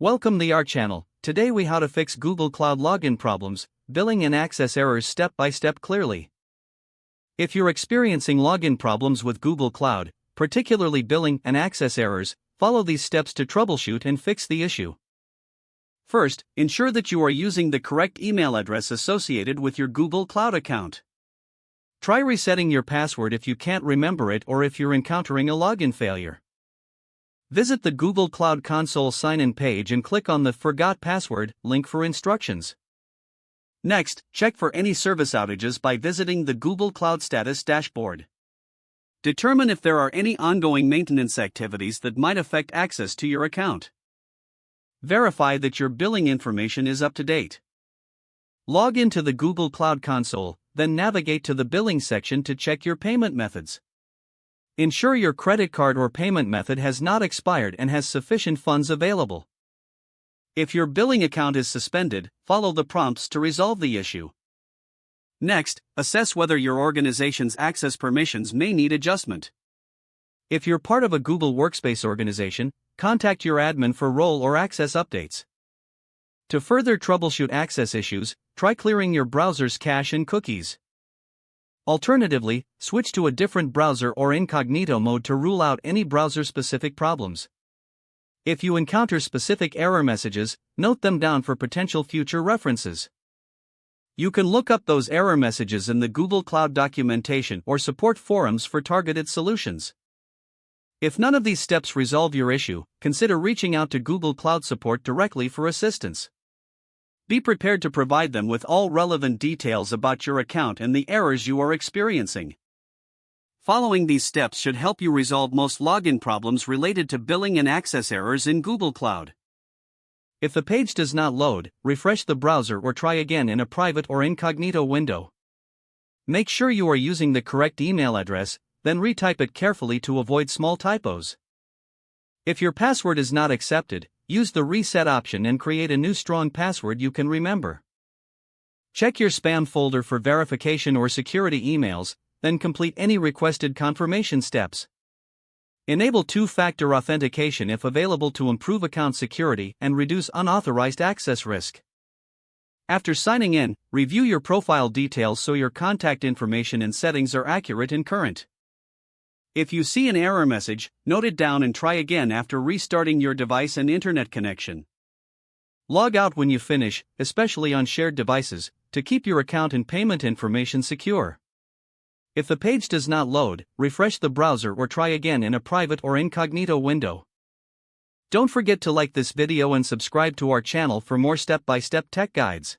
Welcome to our channel. Today we how to fix Google Cloud login problems, billing and access errors step by step clearly. If you're experiencing login problems with Google Cloud, particularly billing and access errors, follow these steps to troubleshoot and fix the issue. First, ensure that you are using the correct email address associated with your Google Cloud account. Try resetting your password if you can't remember it or if you're encountering a login failure. Visit the Google Cloud Console sign-in page and click on the Forgot Password link for instructions. Next, check for any service outages by visiting the Google Cloud Status dashboard. Determine if there are any ongoing maintenance activities that might affect access to your account. Verify that your billing information is up to date. Log into the Google Cloud Console, then navigate to the billing section to check your payment methods. Ensure your credit card or payment method has not expired and has sufficient funds available. If your billing account is suspended, follow the prompts to resolve the issue. Next, assess whether your organization's access permissions may need adjustment. If you're part of a Google Workspace organization, contact your admin for role or access updates. To further troubleshoot access issues, try clearing your browser's cache and cookies. Alternatively, switch to a different browser or incognito mode to rule out any browser-specific problems. If you encounter specific error messages, note them down for potential future references. You can look up those error messages in the Google Cloud documentation or support forums for targeted solutions. If none of these steps resolve your issue, consider reaching out to Google Cloud Support directly for assistance. Be prepared to provide them with all relevant details about your account and the errors you are experiencing. Following these steps should help you resolve most login problems related to billing and access errors in Google Cloud. If the page does not load, refresh the browser or try again in a private or incognito window. Make sure you are using the correct email address, then retype it carefully to avoid small typos. If your password is not accepted, use the reset option and create a new strong password you can remember. Check your spam folder for verification or security emails, then complete any requested confirmation steps. Enable two-factor authentication if available to improve account security and reduce unauthorized access risk. After signing in, review your profile details so your contact information and settings are accurate and current. If you see an error message, note it down and try again after restarting your device and internet connection. Log out when you finish, especially on shared devices, to keep your account and payment information secure. If the page does not load, refresh the browser or try again in a private or incognito window. Don't forget to like this video and subscribe to our channel for more step-by-step tech guides.